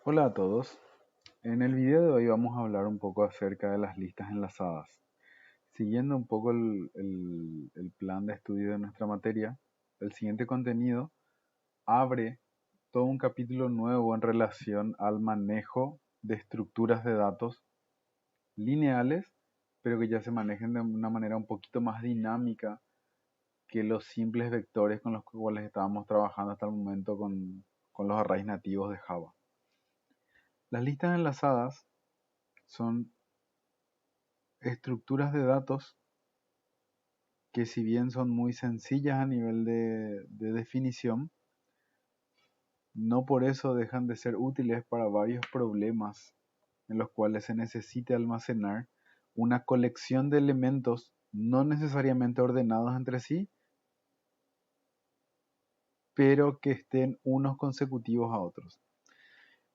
Hola a todos. En el video de hoy vamos a hablar un poco acerca de las listas enlazadas. Siguiendo un poco el plan de estudio de nuestra materia, el siguiente contenido abre todo un capítulo nuevo en relación al manejo de estructuras de datos lineales, pero que ya se manejen de una manera un poquito más dinámica que los simples vectores con los cuales estábamos trabajando hasta el momento con los arrays nativos de Java. Las listas enlazadas son estructuras de datos que, si bien son muy sencillas a nivel de definición, no por eso dejan de ser útiles para varios problemas en los cuales se necesite almacenar una colección de elementos no necesariamente ordenados entre sí, pero que estén unos consecutivos a otros.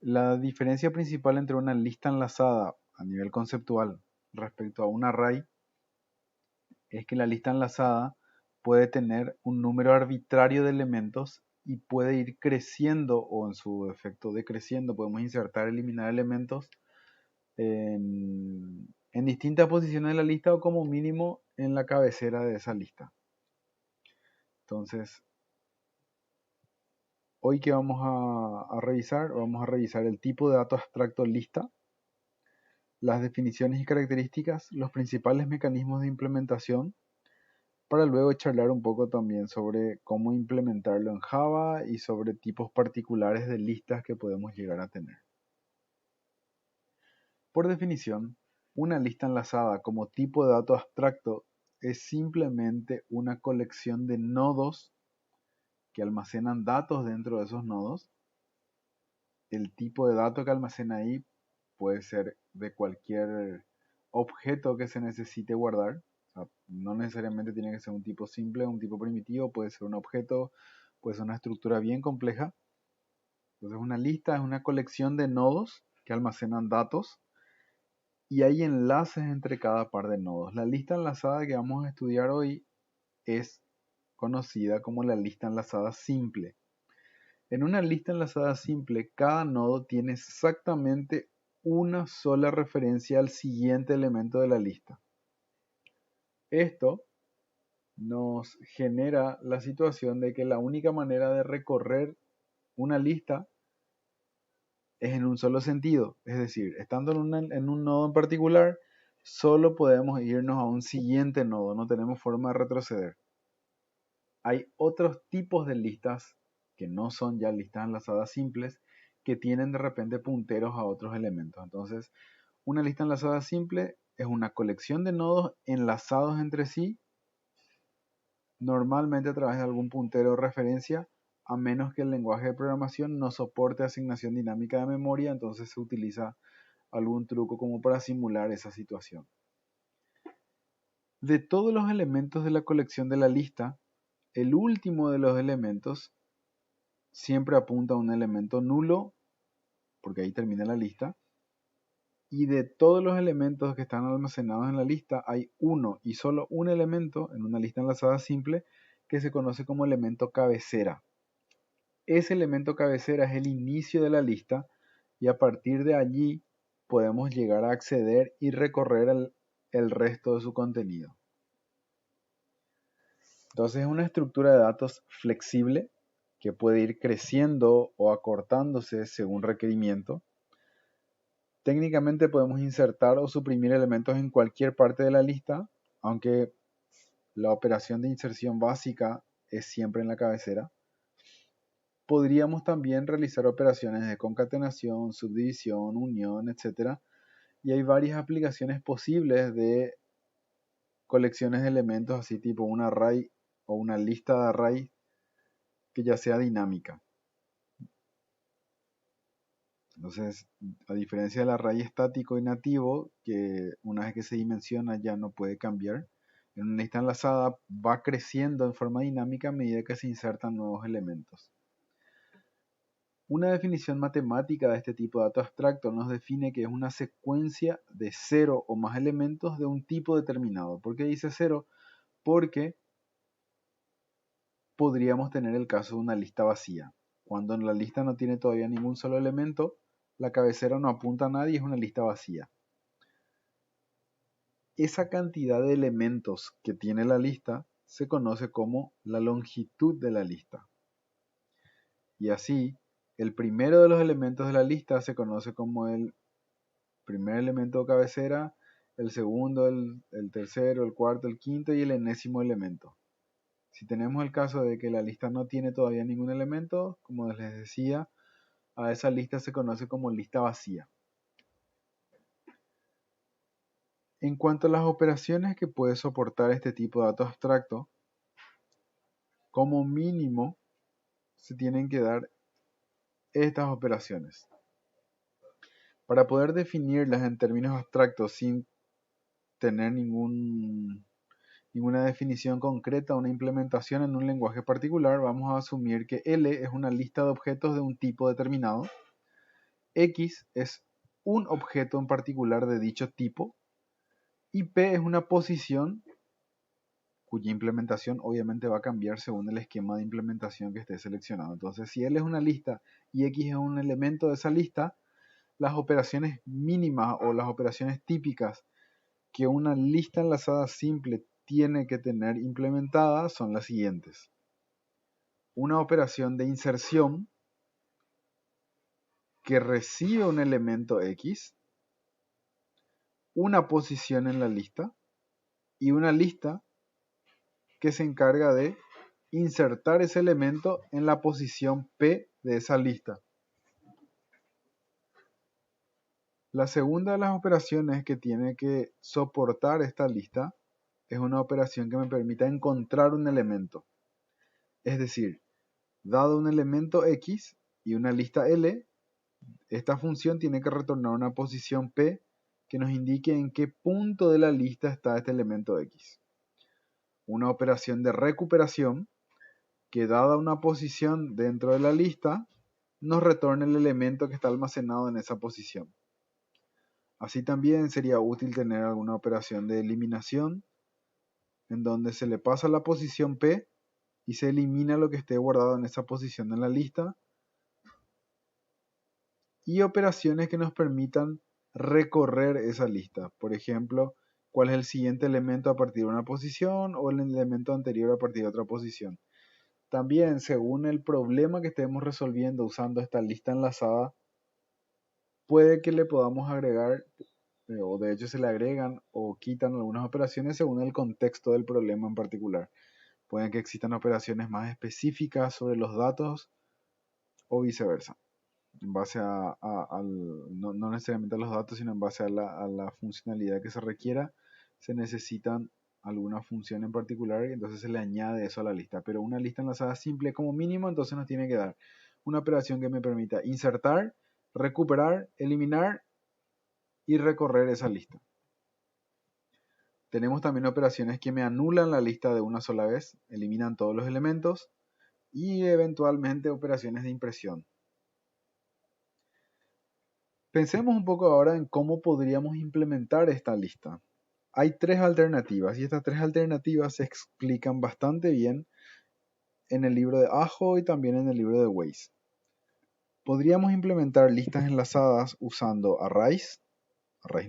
La diferencia principal entre una lista enlazada a nivel conceptual respecto a un array es que la lista enlazada puede tener un número arbitrario de elementos y puede ir creciendo, o en su efecto decreciendo podemos insertar, eliminar elementos en distintas posiciones de la lista, o como mínimo en la cabecera de esa lista. Entonces, hoy que vamos a revisar, vamos a revisar el tipo de dato abstracto lista, las definiciones y características, los principales mecanismos de implementación, para luego charlar un poco también sobre cómo implementarlo en Java y sobre tipos particulares de listas que podemos llegar a tener. Por definición, una lista enlazada como tipo de dato abstracto es simplemente una colección de nodos que almacenan datos dentro de esos nodos. El tipo de dato que almacena ahí puede ser de cualquier objeto que se necesite guardar. O sea, no necesariamente tiene que ser un tipo simple, un tipo primitivo, puede ser un objeto, puede ser una estructura bien compleja. Entonces, una lista es una colección de nodos que almacenan datos y hay enlaces entre cada par de nodos. La lista enlazada que vamos a estudiar hoy es conocida como la lista enlazada simple. En una lista enlazada simple, cada nodo tiene exactamente una sola referencia al siguiente elemento de la lista. Esto nos genera la situación de que la única manera de recorrer una lista es en un solo sentido. Es decir, estando en un nodo en particular, solo podemos irnos a un siguiente nodo, no tenemos forma de retroceder. Hay otros tipos de listas que no son ya listas enlazadas simples, que tienen de repente punteros a otros elementos. Entonces, una lista enlazada simple es una colección de nodos enlazados entre sí, normalmente a través de algún puntero o referencia, a menos que el lenguaje de programación no soporte asignación dinámica de memoria, entonces se utiliza algún truco como para simular esa situación. De todos los elementos de la colección de la lista, el último de los elementos siempre apunta a un elemento nulo, porque ahí termina la lista. Y de todos los elementos que están almacenados en la lista, hay uno y solo un elemento en una lista enlazada simple que se conoce como elemento cabecera. Ese elemento cabecera es el inicio de la lista y a partir de allí podemos llegar a acceder y recorrer el resto de su contenido. Entonces es una estructura de datos flexible que puede ir creciendo o acortándose según requerimiento. Técnicamente podemos insertar o suprimir elementos en cualquier parte de la lista, aunque la operación de inserción básica es siempre en la cabecera. Podríamos también realizar operaciones de concatenación, subdivisión, unión, etc. Y hay varias aplicaciones posibles de colecciones de elementos, así tipo un array o una lista de array que ya sea dinámica. Entonces, a diferencia del array estático y nativo, que una vez que se dimensiona ya no puede cambiar, en una lista enlazada va creciendo en forma dinámica a medida que se insertan nuevos elementos. Una definición matemática de este tipo de dato abstracto nos define que es una secuencia de cero o más elementos de un tipo determinado. ¿Por qué dice cero? Porque podríamos tener el caso de una lista vacía. Cuando la lista no tiene todavía ningún solo elemento, la cabecera no apunta a nadie, es una lista vacía. Esa cantidad de elementos que tiene la lista se conoce como la longitud de la lista. Y así, el primero de los elementos de la lista se conoce como el primer elemento de cabecera, el segundo, el tercero, el cuarto, el quinto y el enésimo elemento. Si tenemos el caso de que la lista no tiene todavía ningún elemento, como les decía, a esa lista se conoce como lista vacía. En cuanto a las operaciones que puede soportar este tipo de dato abstracto, como mínimo se tienen que dar estas operaciones. Para poder definirlas en términos abstractos sin tener ninguna definición concreta, una implementación en un lenguaje particular, vamos a asumir que L es una lista de objetos de un tipo determinado, X es un objeto en particular de dicho tipo, y P es una posición cuya implementación obviamente va a cambiar según el esquema de implementación que esté seleccionado. Entonces, si L es una lista y X es un elemento de esa lista, las operaciones mínimas o las operaciones típicas que una lista enlazada simple tiene que tener implementadas son las siguientes. Una operación de inserción que recibe un elemento X, una posición en la lista y una lista que se encarga de insertar ese elemento en la posición P de esa lista. La segunda de las operaciones que tiene que soportar esta lista es una operación que me permita encontrar un elemento. Es decir, dado un elemento X y una lista L, esta función tiene que retornar una posición P que nos indique en qué punto de la lista está este elemento X. Una operación de recuperación que dada una posición dentro de la lista, nos retorne el elemento que está almacenado en esa posición. Así también sería útil tener alguna operación de eliminación en donde se le pasa la posición P y se elimina lo que esté guardado en esa posición en la lista, y operaciones que nos permitan recorrer esa lista. Por ejemplo, cuál es el siguiente elemento a partir de una posición o el elemento anterior a partir de otra posición. También, según el problema que estemos resolviendo usando esta lista enlazada, puede que le podamos agregar, o de hecho se le agregan o quitan algunas operaciones según el contexto del problema en particular. Pueden que existan operaciones más específicas sobre los datos o viceversa. En base no necesariamente a los datos, sino en base a la funcionalidad que se requiera, se necesitan alguna función en particular y entonces se le añade eso a la lista. Pero una lista enlazada simple como mínimo, entonces nos tiene que dar una operación que me permita insertar, recuperar, eliminar y recorrer esa lista. Tenemos también operaciones que me anulan la lista de una sola vez, eliminan todos los elementos, y eventualmente operaciones de impresión. Pensemos un poco ahora en cómo podríamos implementar esta lista. Hay tres alternativas y estas tres alternativas se explican bastante bien en el libro de Ajo y también en el libro de Waze. Podríamos implementar listas enlazadas usando arrays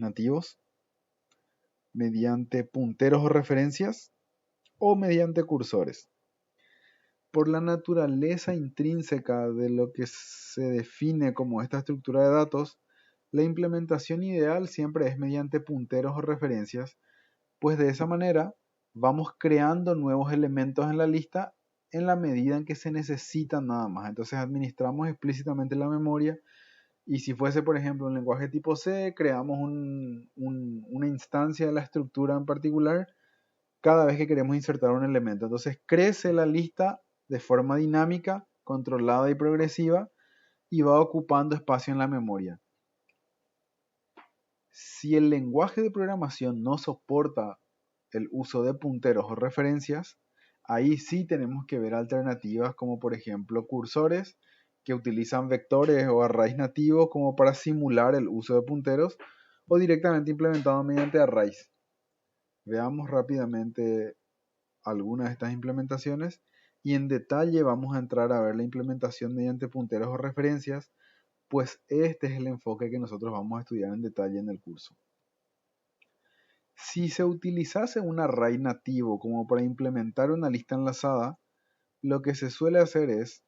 nativos, mediante punteros o referencias o mediante cursores. Por la naturaleza intrínseca de lo que se define como esta estructura de datos, la implementación ideal siempre es mediante punteros o referencias, pues de esa manera vamos creando nuevos elementos en la lista en la medida en que se necesitan nada más. Entonces administramos explícitamente la memoria y si fuese, por ejemplo, un lenguaje tipo C, creamos una instancia de la estructura en particular cada vez que queremos insertar un elemento. Entonces crece la lista de forma dinámica, controlada y progresiva y va ocupando espacio en la memoria. Si el lenguaje de programación no soporta el uso de punteros o referencias, ahí sí tenemos que ver alternativas como por ejemplo cursores que utilizan vectores o arrays nativos como para simular el uso de punteros o directamente implementado mediante arrays. Veamos rápidamente algunas de estas implementaciones y en detalle vamos a entrar a ver la implementación mediante punteros o referencias pues este es el enfoque que nosotros vamos a estudiar en detalle en el curso. Si se utilizase un array nativo como para implementar una lista enlazada, lo que se suele hacer es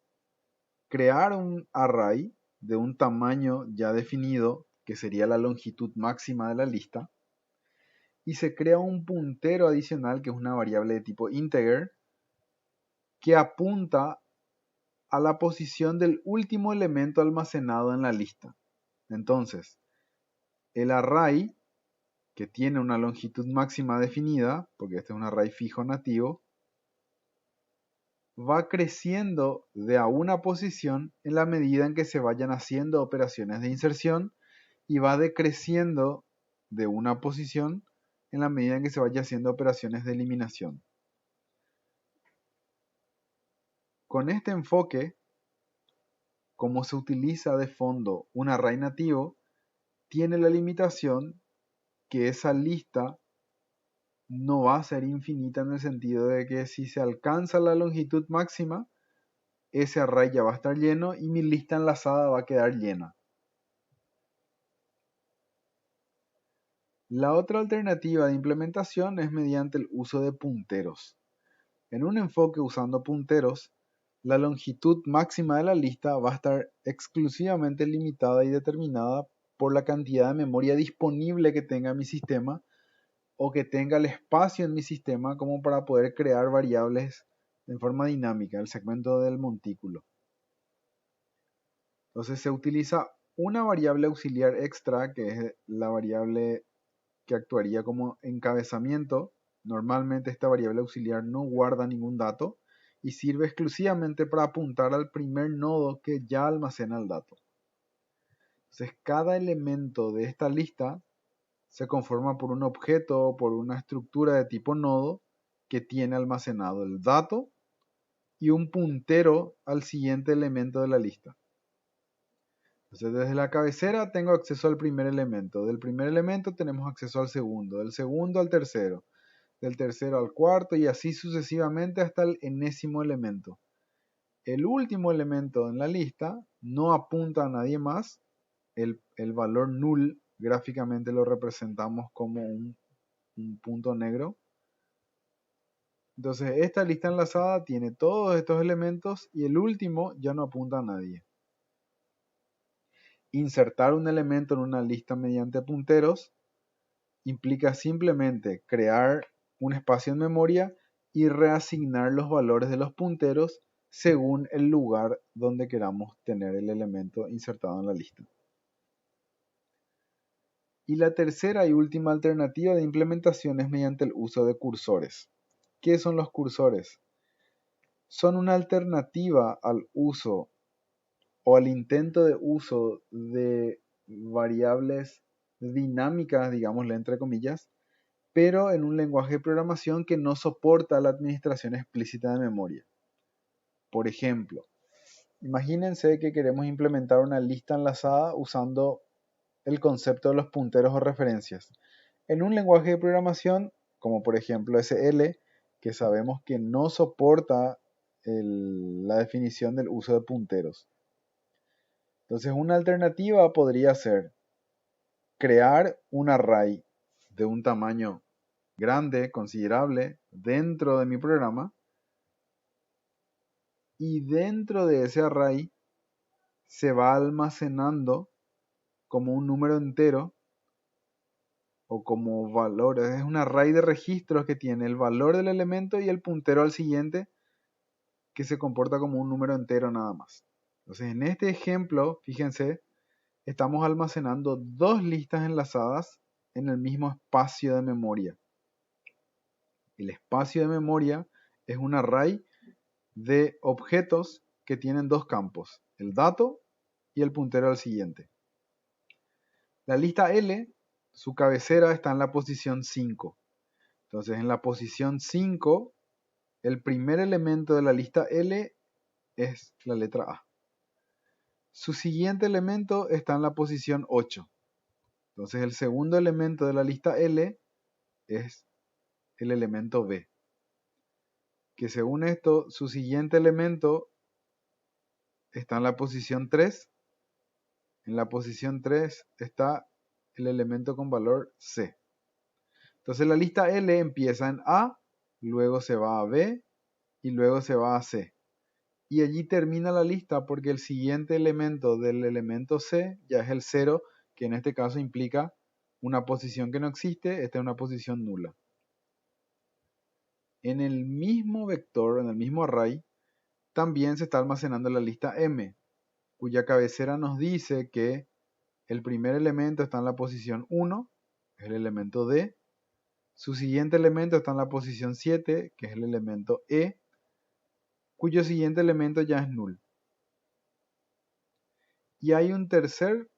crear un array de un tamaño ya definido, que sería la longitud máxima de la lista, y se crea un puntero adicional, que es una variable de tipo integer, que apunta a la posición del último elemento almacenado en la lista. Entonces, el array, que tiene una longitud máxima definida, porque este es un array fijo nativo, va creciendo de a una posición en la medida en que se vayan haciendo operaciones de inserción, y va decreciendo de una posición en la medida en que se vaya haciendo operaciones de eliminación. Con este enfoque, como se utiliza de fondo un array nativo, tiene la limitación que esa lista no va a ser infinita, en el sentido de que si se alcanza la longitud máxima, ese array ya va a estar lleno y mi lista enlazada va a quedar llena. La otra alternativa de implementación es mediante el uso de punteros. En un enfoque usando punteros, la longitud máxima de la lista va a estar exclusivamente limitada y determinada por la cantidad de memoria disponible que tenga mi sistema, o que tenga el espacio en mi sistema como para poder crear variables en forma dinámica, el segmento del montículo. Entonces se utiliza una variable auxiliar extra, que es la variable que actuaría como encabezamiento. Normalmente esta variable auxiliar no guarda ningún dato y sirve exclusivamente para apuntar al primer nodo que ya almacena el dato. Entonces cada elemento de esta lista se conforma por un objeto o por una estructura de tipo nodo que tiene almacenado el dato y un puntero al siguiente elemento de la lista. Entonces desde la cabecera tengo acceso al primer elemento, del primer elemento tenemos acceso al segundo, del segundo al tercero, del tercero al cuarto, y así sucesivamente hasta el enésimo elemento. El último elemento en la lista no apunta a nadie más. El valor null gráficamente lo representamos como un punto negro. Entonces esta lista enlazada tiene todos estos elementos y el último ya no apunta a nadie. Insertar un elemento en una lista mediante punteros implica simplemente crear un espacio en memoria y reasignar los valores de los punteros según el lugar donde queramos tener el elemento insertado en la lista. Y la tercera y última alternativa de implementación es mediante el uso de cursores. ¿Qué son los cursores? Son una alternativa al uso o al intento de uso de variables dinámicas, digámosle entre comillas, pero en un lenguaje de programación que no soporta la administración explícita de memoria. Por ejemplo, imagínense que queremos implementar una lista enlazada usando el concepto de los punteros o referencias. En un lenguaje de programación, como por ejemplo SL, que sabemos que no soporta la definición del uso de punteros. Entonces una alternativa podría ser crear un array de un tamaño grande, considerable, dentro de mi programa, y dentro de ese array se va almacenando como un número entero o como valores. Es un array de registros que tiene el valor del elemento y el puntero al siguiente, que se comporta como un número entero nada más. Entonces en este ejemplo, fíjense, estamos almacenando dos listas enlazadas en el mismo espacio de memoria. El espacio de memoria es un array de objetos que tienen dos campos, el dato y el puntero al siguiente. La lista L, su cabecera está en la posición 5. Entonces en la posición 5, el primer elemento de la lista L es la letra A. Su siguiente elemento está en la posición 8. Entonces el segundo elemento de la lista L es el elemento B. Que según esto, su siguiente elemento está en la posición 3 En la posición 3 está el elemento con valor C. Entonces la lista L empieza en A, luego se va a B y luego se va a C. Y allí termina la lista porque el siguiente elemento del elemento C ya es el 0, que en este caso implica una posición que no existe, esta es una posición nula. En el mismo vector, en el mismo array, también se está almacenando la lista M, cuya cabecera nos dice que el primer elemento está en la posición 1, que es el elemento D. Su siguiente elemento está en la posición 7, que es el elemento E, cuyo siguiente elemento ya es null. Y hay un tercer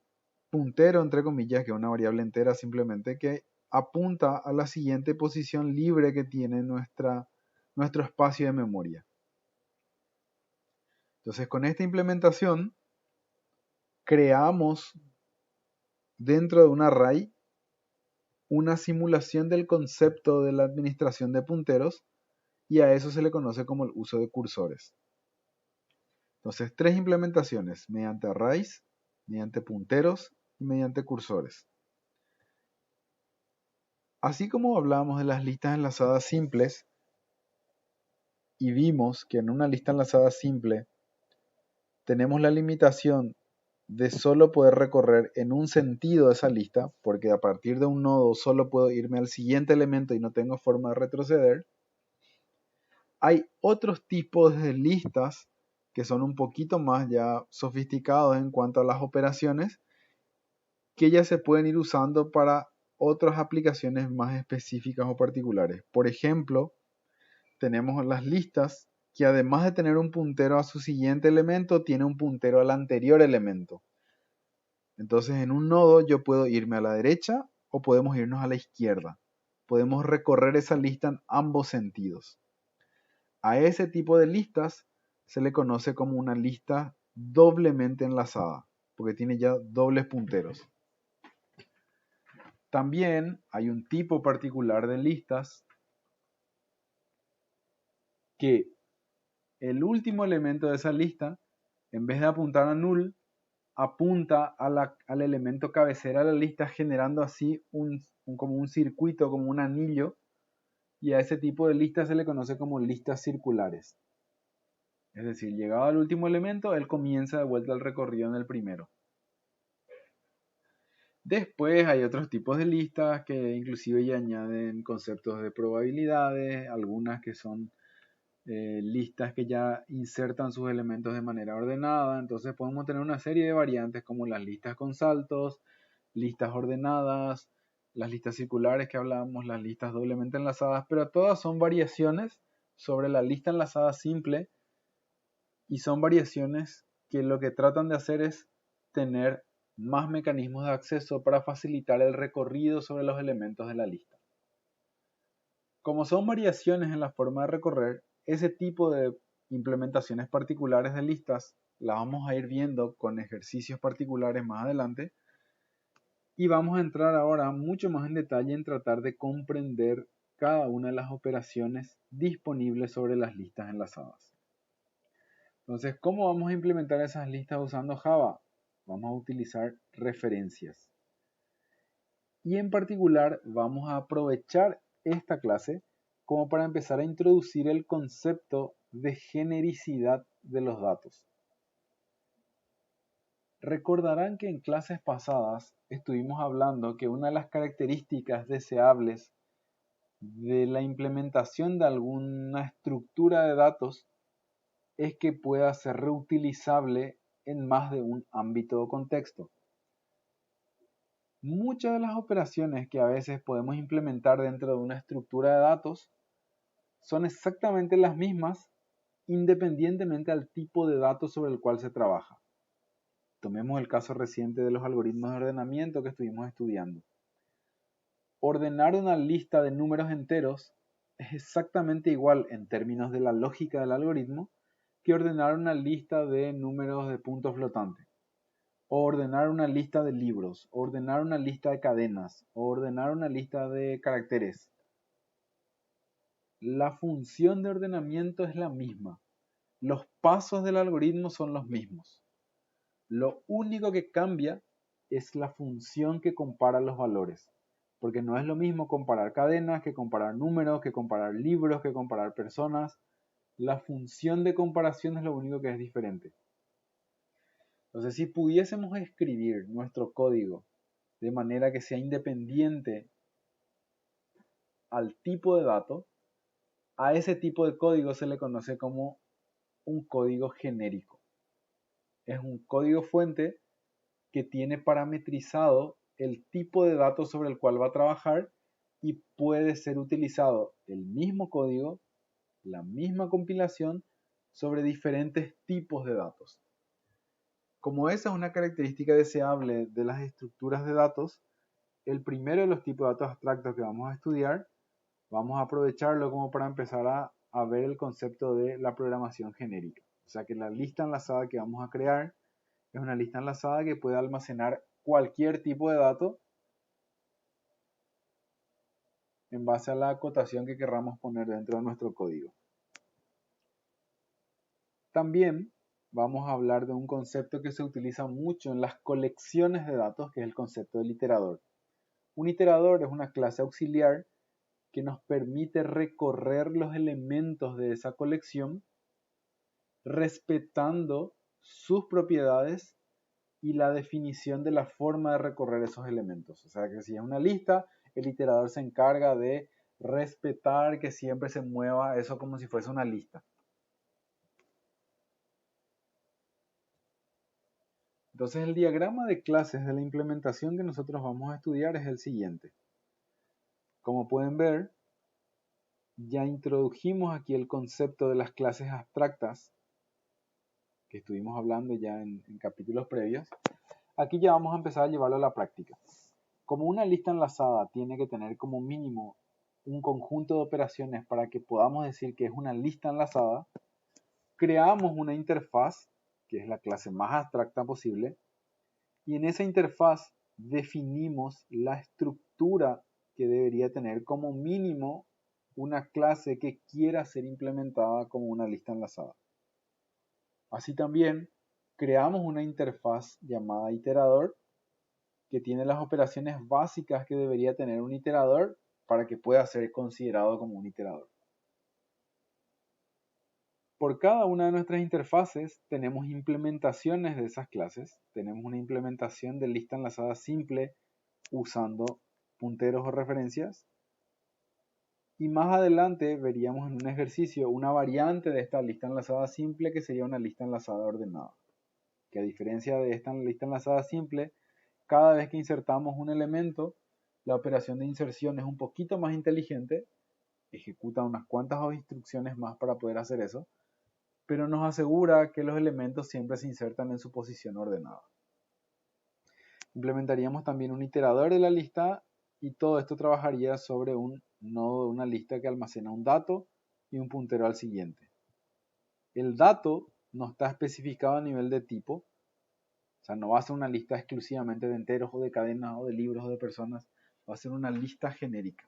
puntero, entre comillas, que es una variable entera simplemente, que apunta a la siguiente posición libre que tiene nuestro espacio de memoria. Entonces, con esta implementación, creamos dentro de un array una simulación del concepto de la administración de punteros, y a eso se le conoce como el uso de cursores. Entonces, tres implementaciones: mediante arrays, mediante punteros y mediante cursores. Así como hablábamos de las listas enlazadas simples y vimos que en una lista enlazada simple tenemos la limitación de solo poder recorrer en un sentido esa lista, porque a partir de un nodo solo puedo irme al siguiente elemento y no tengo forma de retroceder, hay otros tipos de listas que son un poquito más ya sofisticados en cuanto a las operaciones, que ya se pueden ir usando para otras aplicaciones más específicas o particulares. Por ejemplo, tenemos las listas que además de tener un puntero a su siguiente elemento, tiene un puntero al anterior elemento. Entonces en un nodo yo puedo irme a la derecha o podemos irnos a la izquierda. Podemos recorrer esa lista en ambos sentidos. A ese tipo de listas se le conoce como una lista doblemente enlazada, porque tiene ya dobles punteros. También hay un tipo particular de listas que el último elemento de esa lista, en vez de apuntar a null, apunta al elemento cabecera de la lista, generando así como un circuito, como un anillo, y a ese tipo de listas se le conoce como listas circulares. Es decir, llegado al último elemento, él comienza de vuelta el recorrido en el primero. Después hay otros tipos de listas que inclusive ya añaden conceptos de probabilidades, algunas que son listas que ya insertan sus elementos de manera ordenada. Entonces podemos tener una serie de variantes como las listas con saltos, listas ordenadas, las listas circulares que hablábamos, las listas doblemente enlazadas, pero todas son variaciones sobre la lista enlazada simple, y son variaciones que lo que tratan de hacer es tener más mecanismos de acceso para facilitar el recorrido sobre los elementos de la lista. Como son variaciones en la forma de recorrer, ese tipo de implementaciones particulares de listas las vamos a ir viendo con ejercicios particulares más adelante, y vamos a entrar ahora mucho más en detalle en tratar de comprender cada una de las operaciones disponibles sobre las listas enlazadas. Entonces, ¿cómo vamos a implementar esas listas usando Java? Vamos a utilizar referencias. Y en particular vamos a aprovechar esta clase como para empezar a introducir el concepto de genericidad de los datos. Recordarán que en clases pasadas estuvimos hablando que una de las características deseables de la implementación de alguna estructura de datos es que pueda ser reutilizable en más de un ámbito o contexto. Muchas de las operaciones que a veces podemos implementar dentro de una estructura de datos son exactamente las mismas independientemente al tipo de datos sobre el cual se trabaja. Tomemos el caso reciente de los algoritmos de ordenamiento que estuvimos estudiando. Ordenar una lista de números enteros es exactamente igual en términos de la lógica del algoritmo que ordenar una lista de números de puntos flotantes, o ordenar una lista de libros, o ordenar una lista de cadenas, o ordenar una lista de caracteres. La función de ordenamiento es la misma. Los pasos del algoritmo son los mismos. Lo único que cambia es la función que compara los valores. Porque no es lo mismo comparar cadenas que comparar números, que comparar libros, que comparar personas. La función de comparación es lo único que es diferente. Entonces, si pudiésemos escribir nuestro código de manera que sea independiente al tipo de dato, a ese tipo de código se le conoce como un código genérico. Es un código fuente que tiene parametrizado el tipo de datos sobre el cual va a trabajar y puede ser utilizado el mismo código, la misma compilación, sobre diferentes tipos de datos. Como esa es una característica deseable de las estructuras de datos, el primero de los tipos de datos abstractos que vamos a estudiar, vamos a aprovecharlo como para empezar a ver el concepto de la programación genérica. O sea que la lista enlazada que vamos a crear es una lista enlazada que puede almacenar cualquier tipo de dato en base a la acotación que querramos poner dentro de nuestro código. También vamos a hablar de un concepto que se utiliza mucho en las colecciones de datos, que es el concepto del iterador. Un iterador es una clase auxiliar que nos permite recorrer los elementos de esa colección respetando sus propiedades y la definición de la forma de recorrer esos elementos. O sea que si es una lista, el iterador se encarga de respetar que siempre se mueva eso como si fuese una lista. Entonces el diagrama de clases de la implementación que nosotros vamos a estudiar es el siguiente. Como pueden ver, ya introdujimos aquí el concepto de las clases abstractas que estuvimos hablando ya en capítulos previos. Aquí ya vamos a empezar a llevarlo a la práctica. Como una lista enlazada tiene que tener como mínimo un conjunto de operaciones para que podamos decir que es una lista enlazada, creamos una interfaz, que es la clase más abstracta posible, y en esa interfaz definimos la estructura que debería tener como mínimo una clase que quiera ser implementada como una lista enlazada. Así también creamos una interfaz llamada iterador que tiene las operaciones básicas que debería tener un iterador para que pueda ser considerado como un iterador. Por cada una de nuestras interfaces tenemos implementaciones de esas clases. Tenemos una implementación de lista enlazada simple usando punteros o referencias. Y más adelante veríamos en un ejercicio una variante de esta lista enlazada simple que sería una lista enlazada ordenada. Que a diferencia de esta lista enlazada simple, cada vez que insertamos un elemento, la operación de inserción es un poquito más inteligente, ejecuta unas cuantas instrucciones más para poder hacer eso, pero nos asegura que los elementos siempre se insertan en su posición ordenada. Implementaríamos también un iterador de la lista y todo esto trabajaría sobre un nodo de una lista que almacena un dato y un puntero al siguiente. El dato no está especificado a nivel de tipo, o sea, no va a ser una lista exclusivamente de enteros o de cadenas o de libros o de personas, va a ser una lista genérica.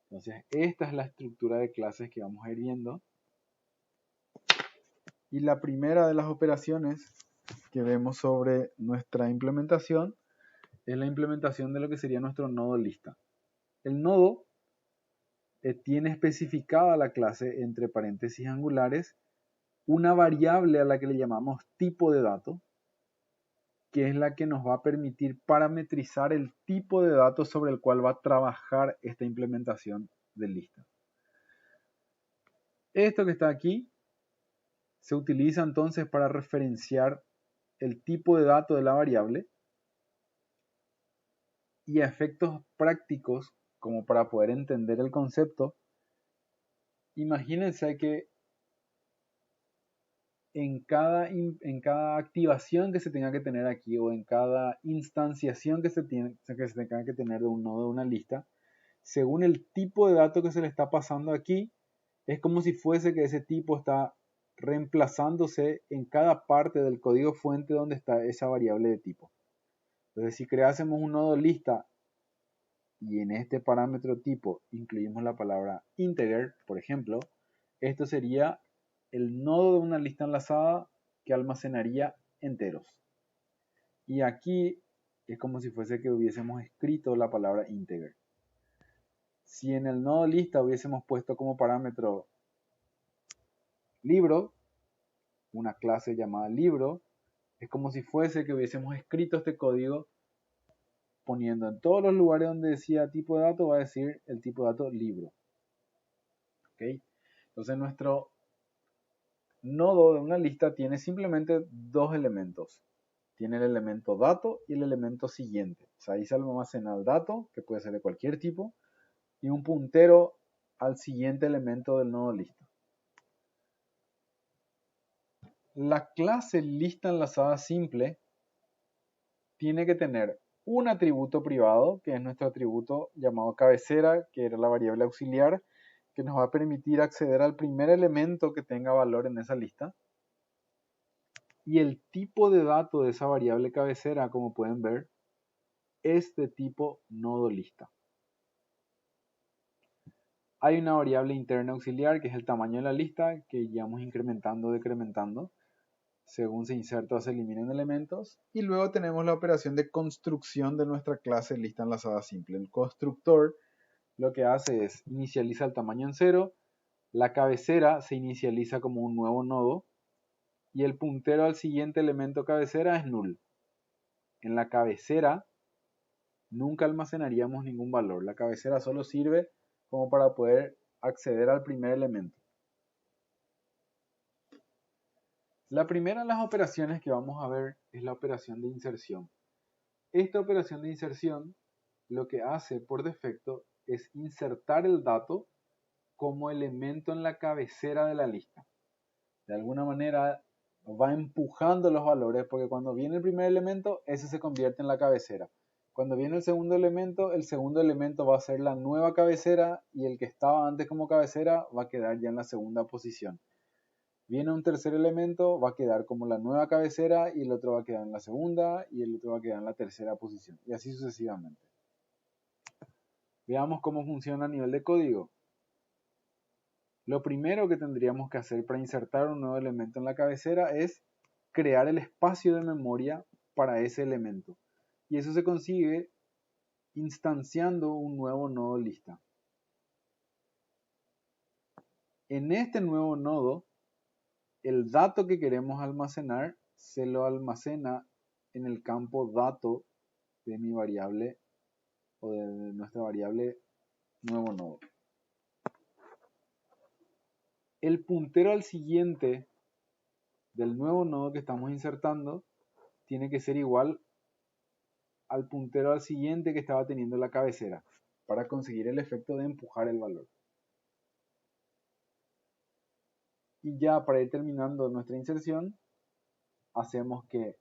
Entonces, esta es la estructura de clases que vamos a ir viendo. Y la primera de las operaciones que vemos sobre nuestra implementación es la implementación de lo que sería nuestro nodo lista. El nodo tiene especificada la clase entre paréntesis angulares una variable a la que le llamamos tipo de dato, que es la que nos va a permitir parametrizar el tipo de datos sobre el cual va a trabajar esta implementación de lista. Esto que está aquí se utiliza entonces para referenciar el tipo de dato de la variable y a efectos prácticos, como para poder entender el concepto, imagínense que en cada activación que se tenga que tener aquí o en cada instanciación que se tenga que tener de un nodo de una lista, según el tipo de dato que se le está pasando aquí, es como si fuese que ese tipo está reemplazándose en cada parte del código fuente donde está esa variable de tipo. Entonces, si creásemos un nodo lista y en este parámetro tipo incluimos la palabra integer, por ejemplo, esto sería el nodo de una lista enlazada que almacenaría enteros. Y aquí es como si fuese que hubiésemos escrito la palabra integer. Si en el nodo lista hubiésemos puesto como parámetro libro, una clase llamada libro, es como si fuese que hubiésemos escrito este código poniendo en todos los lugares donde decía tipo de dato, va a decir el tipo de dato libro. ¿Okay? Entonces nuestro nodo de una lista tiene simplemente dos elementos. Tiene el elemento dato y el elemento siguiente. O sea, ahí se almacena el dato, que puede ser de cualquier tipo, y un puntero al siguiente elemento del nodo lista. La clase lista enlazada simple tiene que tener un atributo privado, que es nuestro atributo llamado cabecera, que era la variable auxiliar, que nos va a permitir acceder al primer elemento que tenga valor en esa lista. Y el tipo de dato de esa variable cabecera, como pueden ver, es de tipo nodo lista. Hay una variable interna auxiliar, que es el tamaño de la lista, que íbamos incrementando o decrementando según se inserta o se eliminan elementos. Y luego tenemos la operación de construcción de nuestra clase lista enlazada simple. El constructor lo que hace es inicializa el tamaño en 0, la cabecera se inicializa como un nuevo nodo y el puntero al siguiente elemento cabecera es null. En la cabecera nunca almacenaríamos ningún valor. La cabecera solo sirve como para poder acceder al primer elemento. La primera de las operaciones que vamos a ver es la operación de inserción. Esta operación de inserción lo que hace por defecto es insertar el dato como elemento en la cabecera de la lista. De alguna manera va empujando los valores porque cuando viene el primer elemento, ese se convierte en la cabecera. Cuando viene el segundo elemento va a ser la nueva cabecera y el que estaba antes como cabecera va a quedar ya en la segunda posición. Viene un tercer elemento, va a quedar como la nueva cabecera y el otro va a quedar en la segunda y el otro va a quedar en la tercera posición. Y así sucesivamente. Veamos cómo funciona a nivel de código. Lo primero que tendríamos que hacer para insertar un nuevo elemento en la cabecera es crear el espacio de memoria para ese elemento. Y eso se consigue instanciando un nuevo nodo lista. En este nuevo nodo, el dato que queremos almacenar se lo almacena en el campo dato de mi variable o de nuestra variable nuevo nodo. El puntero al siguiente del nuevo nodo que estamos insertando tiene que ser igual al puntero al siguiente que estaba teniendo la cabecera para conseguir el efecto de empujar el valor. Y ya para ir terminando nuestra inserción, hacemos que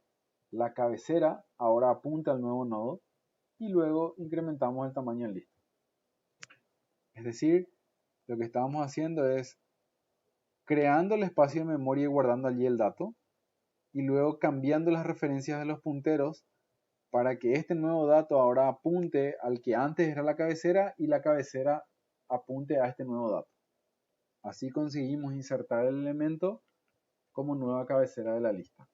la cabecera ahora apunte al nuevo nodo y luego incrementamos el tamaño en lista. Es decir, lo que estamos haciendo es creando el espacio de memoria y guardando allí el dato y luego cambiando las referencias de los punteros para que este nuevo dato ahora apunte al que antes era la cabecera y la cabecera apunte a este nuevo dato. Así conseguimos insertar el elemento como nueva cabecera de la lista.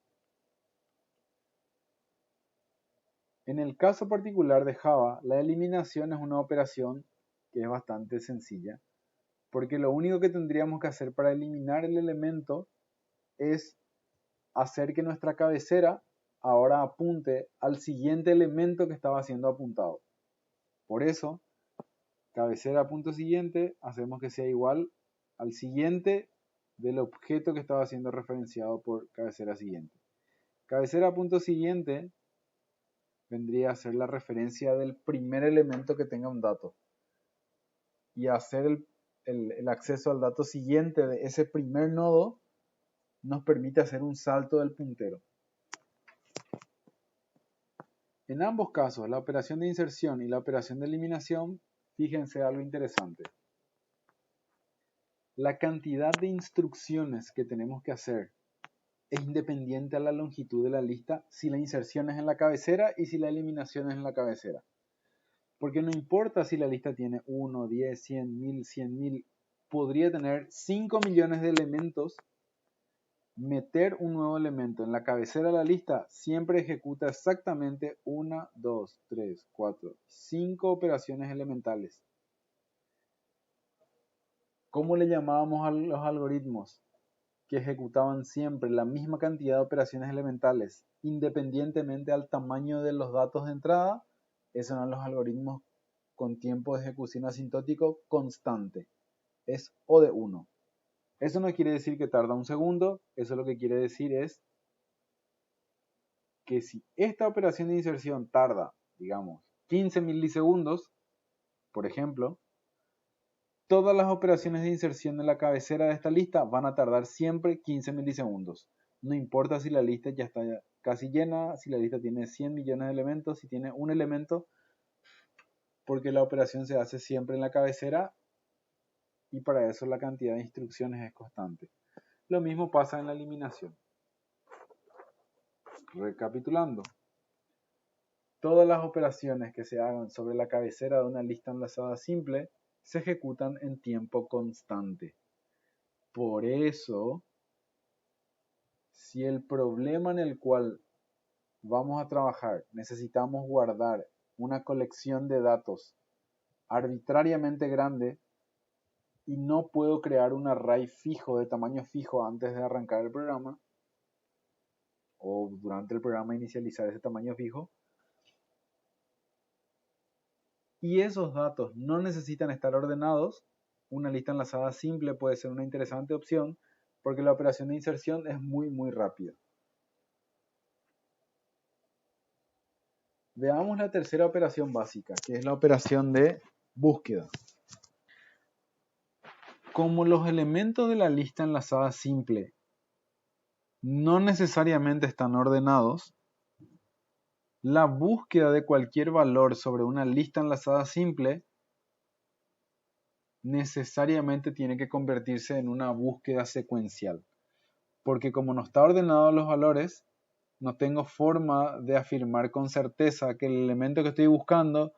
En el caso particular de Java, la eliminación es una operación que es bastante sencilla, porque lo único que tendríamos que hacer para eliminar el elemento es hacer que nuestra cabecera ahora apunte al siguiente elemento que estaba siendo apuntado. Por eso, cabecera punto siguiente, hacemos que sea igual al siguiente del objeto que estaba siendo referenciado por cabecera siguiente. Cabecera punto siguiente vendría a ser la referencia del primer elemento que tenga un dato. Y hacer el acceso al dato siguiente de ese primer nodo nos permite hacer un salto del puntero. En ambos casos, la operación de inserción y la operación de eliminación, fíjense algo interesante. La cantidad de instrucciones que tenemos que hacer es independiente a la longitud de la lista si la inserción es en la cabecera y si la eliminación es en la cabecera. Porque no importa si la lista tiene 1, 10, 100, 1000, 100.000, podría tener 5 millones de elementos meter un nuevo elemento en la cabecera de la lista siempre ejecuta exactamente 1, 2, 3, 4, 5 operaciones elementales. ¿Cómo le llamábamos a los algoritmos que ejecutaban siempre la misma cantidad de operaciones elementales, independientemente al tamaño de los datos de entrada? Esos eran los algoritmos con tiempo de ejecución asintótico constante. Es O de 1. Eso no quiere decir que tarda un segundo, eso lo que quiere decir es que si esta operación de inserción tarda, digamos, 15 milisegundos, por ejemplo, todas las operaciones de inserción en la cabecera de esta lista van a tardar siempre 15 milisegundos. No importa si la lista ya está casi llena, si la lista tiene 100 millones de elementos, si tiene un elemento, porque la operación se hace siempre en la cabecera y para eso la cantidad de instrucciones es constante. Lo mismo pasa en la eliminación. Recapitulando, todas las operaciones que se hagan sobre la cabecera de una lista enlazada simple se ejecutan en tiempo constante. Por eso, si el problema en el cual vamos a trabajar necesitamos guardar una colección de datos arbitrariamente grande y no puedo crear un array fijo de tamaño fijo antes de arrancar el programa o durante el programa inicializar ese tamaño fijo, y esos datos no necesitan estar ordenados, una lista enlazada simple puede ser una interesante opción porque la operación de inserción es muy rápida. Veamos la tercera operación básica, que es la operación de búsqueda. Como los elementos de la lista enlazada simple no necesariamente están ordenados, la búsqueda de cualquier valor sobre una lista enlazada simple necesariamente tiene que convertirse en una búsqueda secuencial. Porque como no está ordenado los valores, no tengo forma de afirmar con certeza que el elemento que estoy buscando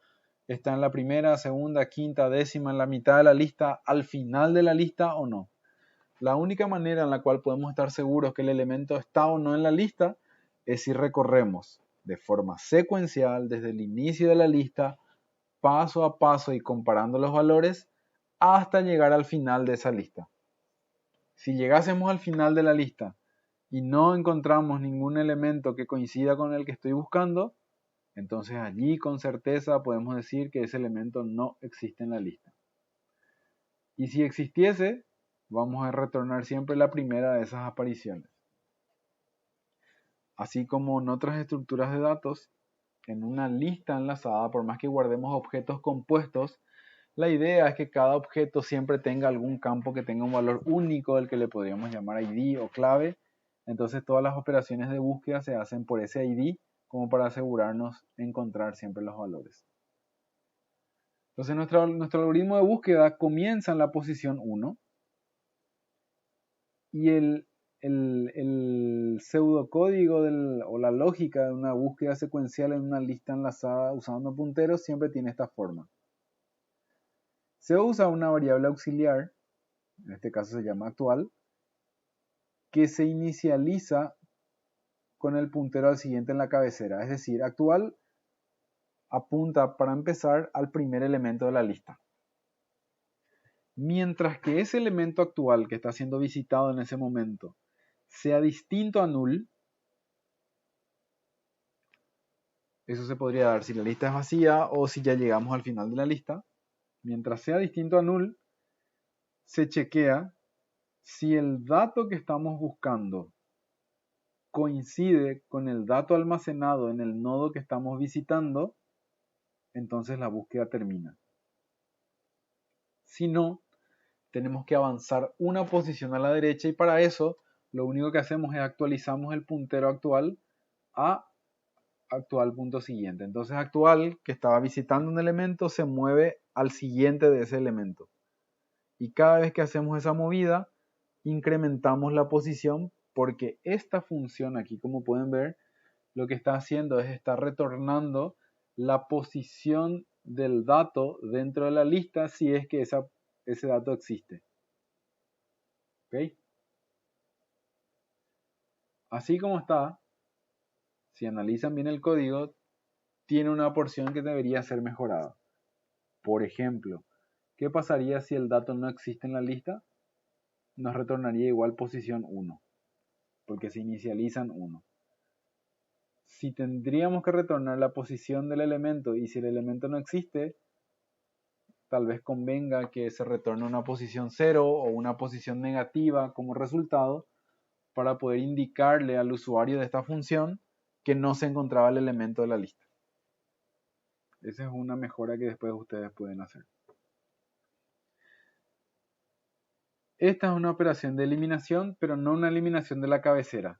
está en la primera, segunda, quinta, décima, en la mitad de la lista, al final de la lista o no. La única manera en la cual podemos estar seguros que el elemento está o no en la lista es si recorremos de forma secuencial desde el inicio de la lista, paso a paso y comparando los valores hasta llegar al final de esa lista. Si llegásemos al final de la lista y no encontramos ningún elemento que coincida con el que estoy buscando, entonces allí con certeza podemos decir que ese elemento no existe en la lista. Y si existiese, vamos a retornar siempre la primera de esas apariciones. Así como en otras estructuras de datos, en una lista enlazada, por más que guardemos objetos compuestos, la idea es que cada objeto siempre tenga algún campo que tenga un valor único, el que le podríamos llamar ID o clave. Entonces todas las operaciones de búsqueda se hacen por ese ID como para asegurarnos de encontrar siempre los valores. Entonces nuestro algoritmo de búsqueda comienza en la posición 1 y el pseudocódigo o la lógica de una búsqueda secuencial en una lista enlazada usando punteros siempre tiene esta forma. Se usa una variable auxiliar, en este caso se llama actual, que se inicializa con el puntero al siguiente en la cabecera. Es decir, actual apunta para empezar al primer elemento de la lista. Mientras que ese elemento actual que está siendo visitado en ese momento sea distinto a null, eso se podría dar si la lista es vacía o si ya llegamos al final de la lista. Mientras sea distinto a null, se chequea si el dato que estamos buscando coincide con el dato almacenado en el nodo que estamos visitando, entonces la búsqueda termina. Si no, tenemos que avanzar una posición a la derecha y para eso lo único que hacemos es actualizamos el puntero actual a actual punto siguiente. Entonces actual, que estaba visitando un elemento, se mueve al siguiente de ese elemento. Y cada vez que hacemos esa movida, incrementamos la posición porque esta función aquí, como pueden ver, lo que está haciendo es estar retornando la posición del dato dentro de la lista si es que ese dato existe. ¿Ok? Así como está, si analizan bien el código, tiene una porción que debería ser mejorada. Por ejemplo, ¿qué pasaría si el dato no existe en la lista? Nos retornaría igual posición 1, porque se inicializan 1. Si tendríamos que retornar la posición del elemento y si el elemento no existe, tal vez convenga que se retorne una posición 0 o una posición negativa como resultado para poder indicarle al usuario de esta función que no se encontraba el elemento de la lista. Esa es una mejora que después ustedes pueden hacer. Esta es una operación de eliminación, pero no una eliminación de la cabecera.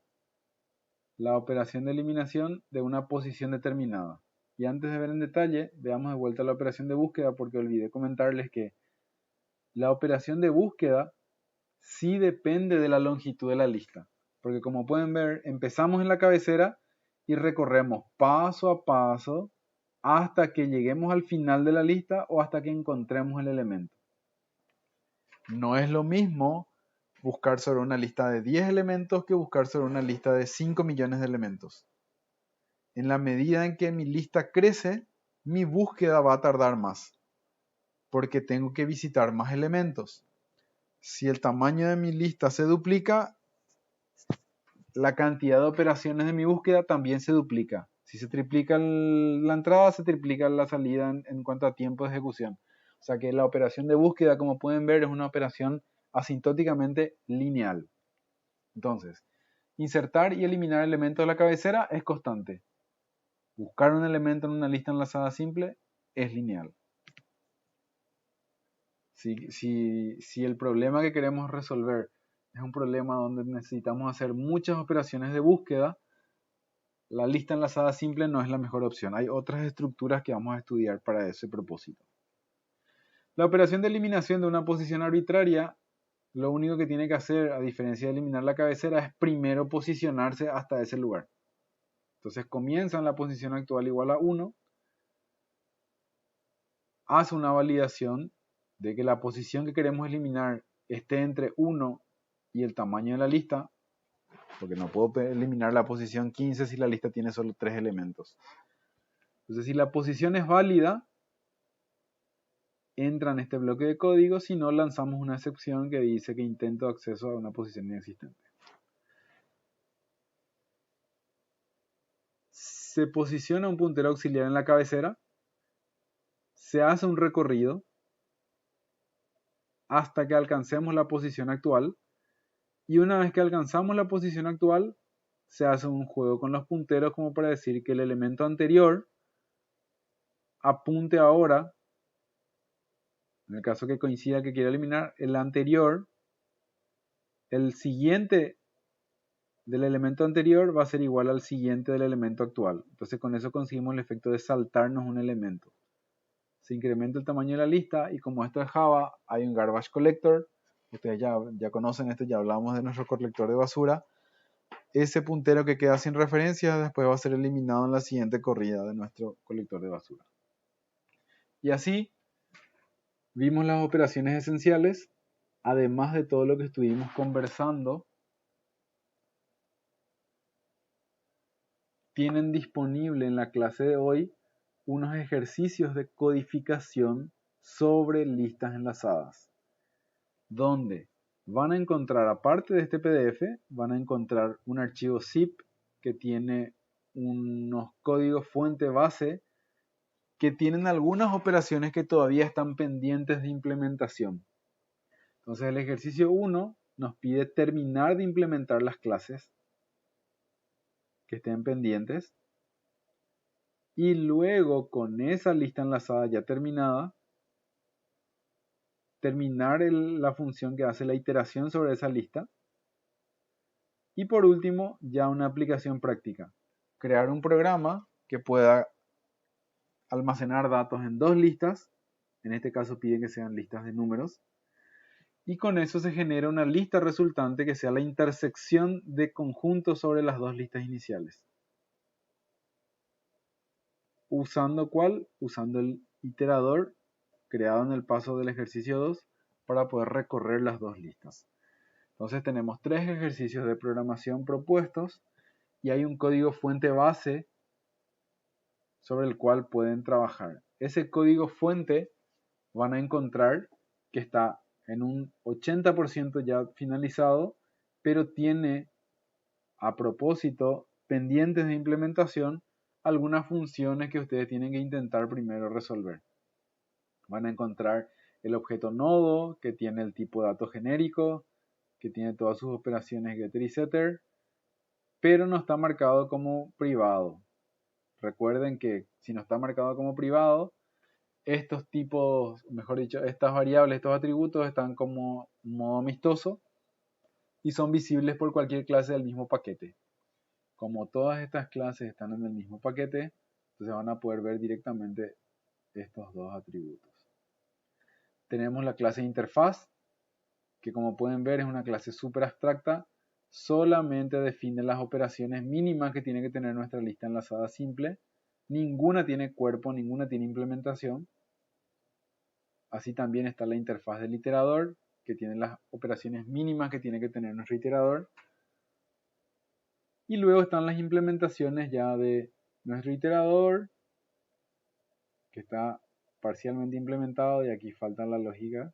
La operación de eliminación de una posición determinada. Y antes de ver en detalle, veamos de vuelta la operación de búsqueda porque olvidé comentarles que la operación de búsqueda sí depende de la longitud de la lista. Porque como pueden ver, empezamos en la cabecera y recorremos paso a paso hasta que lleguemos al final de la lista o hasta que encontremos el elemento. No es lo mismo buscar sobre una lista de 10 elementos que buscar sobre una lista de 5 millones de elementos. En la medida en que mi lista crece, mi búsqueda va a tardar más, porque tengo que visitar más elementos. Si el tamaño de mi lista se duplica, la cantidad de operaciones de mi búsqueda también se duplica. Si se triplica la entrada, se triplica la salida en cuanto a tiempo de ejecución. O sea que la operación de búsqueda, como pueden ver, es una operación asintóticamente lineal. Entonces, insertar y eliminar elementos de la cabecera es constante. Buscar un elemento en una lista enlazada simple es lineal. Si el problema que queremos resolver es un problema donde necesitamos hacer muchas operaciones de búsqueda, la lista enlazada simple no es la mejor opción. Hay otras estructuras que vamos a estudiar para ese propósito. La operación de eliminación de una posición arbitraria, lo único que tiene que hacer, a diferencia de eliminar la cabecera, es primero posicionarse hasta ese lugar. Entonces comienza en la posición actual igual a 1, hace una validación de que la posición que queremos eliminar esté entre 1 y el tamaño de la lista, porque no puedo eliminar la posición 15 si la lista tiene solo 3 elementos. Entonces, si la posición es válida, entra en este bloque de código, si no, lanzamos una excepción que dice que intento acceso a una posición inexistente. Se posiciona un puntero auxiliar en la cabecera, se hace un recorrido hasta que alcancemos la posición actual, y una vez que alcanzamos la posición actual, se hace un juego con los punteros como para decir que el elemento anterior apunte ahora, en el caso que coincida que quiera eliminar, el anterior, el siguiente del elemento anterior va a ser igual al siguiente del elemento actual. Entonces con eso conseguimos el efecto de saltarnos un elemento. Se incrementa el tamaño de la lista y como esto es Java, hay un garbage collector. Ustedes ya conocen esto, ya hablamos de nuestro colector de basura. Ese puntero que queda sin referencia después va a ser eliminado en la siguiente corrida de nuestro colector de basura. Y así vimos las operaciones esenciales, además de todo lo que estuvimos conversando. Tienen disponible en la clase de hoy unos ejercicios de codificación sobre listas enlazadas, donde van a encontrar, aparte de este PDF, van a encontrar un archivo zip que tiene unos códigos fuente base que tienen algunas operaciones que todavía están pendientes de implementación. Entonces el ejercicio 1 nos pide terminar de implementar las clases que estén pendientes y luego con esa lista enlazada ya terminada, terminar la función que hace la iteración sobre esa lista. Y por último, ya una aplicación práctica. Crear un programa que pueda almacenar datos en dos listas. En este caso pide que sean listas de números. Y con eso se genera una lista resultante que sea la intersección de conjuntos sobre las dos listas iniciales. ¿Usando cuál? Usando el iterador creado en el paso del ejercicio 2 para poder recorrer las dos listas. Entonces tenemos 3 ejercicios de programación propuestos y hay un código fuente base sobre el cual pueden trabajar. Ese código fuente van a encontrar que está en un 80% ya finalizado, pero tiene a propósito pendientes de implementación algunas funciones que ustedes tienen que intentar primero resolver. Van a encontrar el objeto nodo, que tiene el tipo de dato genérico, que tiene todas sus operaciones getter y setter, pero no está marcado como privado. Recuerden que si no está marcado como privado, estos tipos, mejor dicho, estas variables, estos atributos están como modo amistoso y son visibles por cualquier clase del mismo paquete. Como todas estas clases están en el mismo paquete, entonces van a poder ver directamente estos dos atributos. Tenemos la clase interfaz, que como pueden ver es una clase súper abstracta, solamente define las operaciones mínimas que tiene que tener nuestra lista enlazada simple. Ninguna tiene cuerpo, ninguna tiene implementación. Así también está la interfaz del iterador, que tiene las operaciones mínimas que tiene que tener nuestro iterador. Y luego están las implementaciones ya de nuestro iterador, que está parcialmente implementado y aquí falta la lógica.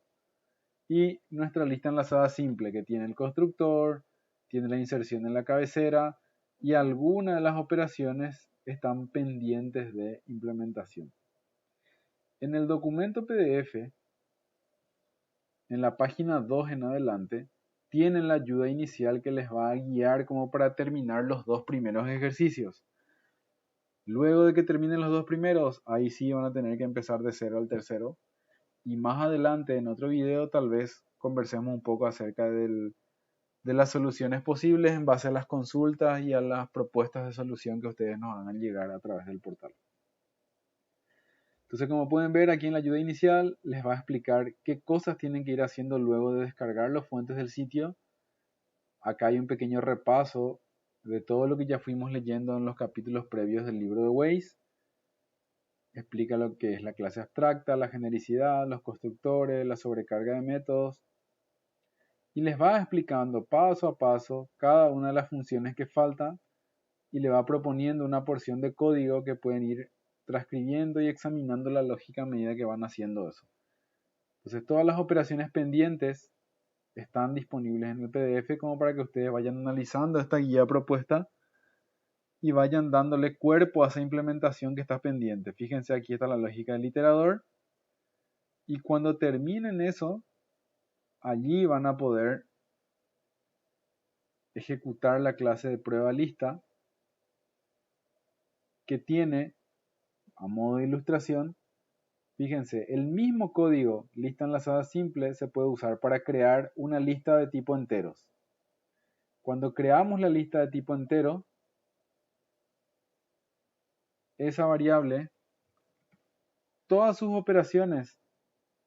Y nuestra lista enlazada simple, que tiene el constructor, tiene la inserción en la cabecera y algunas de las operaciones están pendientes de implementación. En el documento PDF, en la página 2 en adelante, tienen la ayuda inicial que les va a guiar como para terminar los 2 primeros ejercicios. Luego de que terminen los 2 primeros, ahí sí van a tener que empezar de cero al tercero. Y más adelante, en otro video, tal vez conversemos un poco acerca de las soluciones posibles en base a las consultas y a las propuestas de solución que ustedes nos hagan llegar a través del portal. Entonces, como pueden ver aquí en la ayuda inicial, les va a explicar qué cosas tienen que ir haciendo luego de descargar las fuentes del sitio. Acá hay un pequeño repaso de todo lo que ya fuimos leyendo en los capítulos previos del libro de Waze. Explica lo que es la clase abstracta, la genericidad, los constructores, la sobrecarga de métodos. Y les va explicando paso a paso cada una de las funciones que faltan y le va proponiendo una porción de código que pueden ir transcribiendo y examinando la lógica a medida que van haciendo eso. Entonces todas las operaciones pendientes están disponibles en el PDF como para que ustedes vayan analizando esta guía propuesta y vayan dándole cuerpo a esa implementación que está pendiente. Fíjense, aquí está la lógica del iterador y cuando terminen eso, allí van a poder ejecutar la clase de prueba lista que tiene, a modo de ilustración, fíjense, el mismo código lista enlazada simple se puede usar para crear una lista de tipo enteros. Cuando creamos la lista de tipo entero, esa variable, todas sus operaciones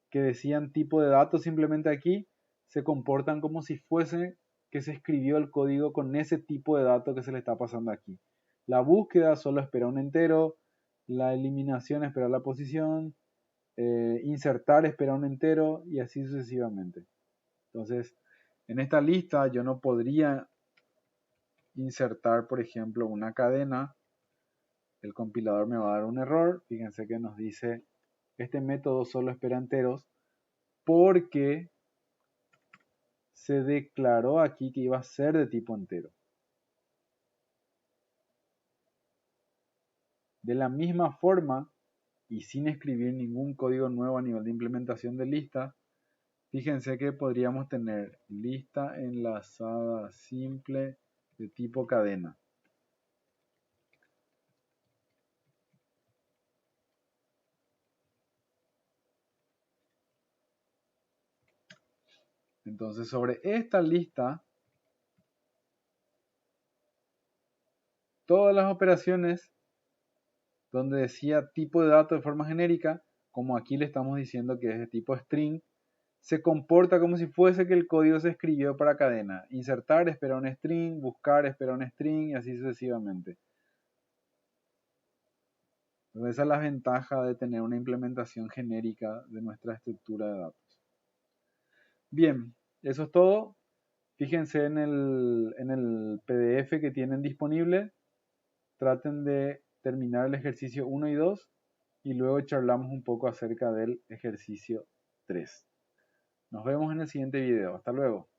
que decían tipo de datos simplemente aquí, se comportan como si fuese que se escribió el código con ese tipo de datos que se le está pasando aquí. La búsqueda solo espera un entero, la eliminación espera la posición, insertar espera un entero y así sucesivamente. Entonces, en esta lista yo no podría insertar, por ejemplo, una cadena. El compilador me va a dar un error. Fíjense que nos dice, este método solo espera enteros porque se declaró aquí que iba a ser de tipo entero. De la misma forma, y sin escribir ningún código nuevo a nivel de implementación de lista, fíjense que podríamos tener lista enlazada simple de tipo cadena. Entonces, sobre esta lista, todas las operaciones donde decía tipo de dato de forma genérica, como aquí le estamos diciendo que es de tipo string, se comporta como si fuese que el código se escribió para cadena. Insertar espera un string, buscar espera un string y así sucesivamente. Entonces esa es la ventaja de tener una implementación genérica de nuestra estructura de datos. Bien, eso es todo. Fíjense en el PDF que tienen disponible. Traten de terminar el ejercicio 1 y 2 y luego charlamos un poco acerca del ejercicio 3. Nos vemos en el siguiente video. Hasta luego.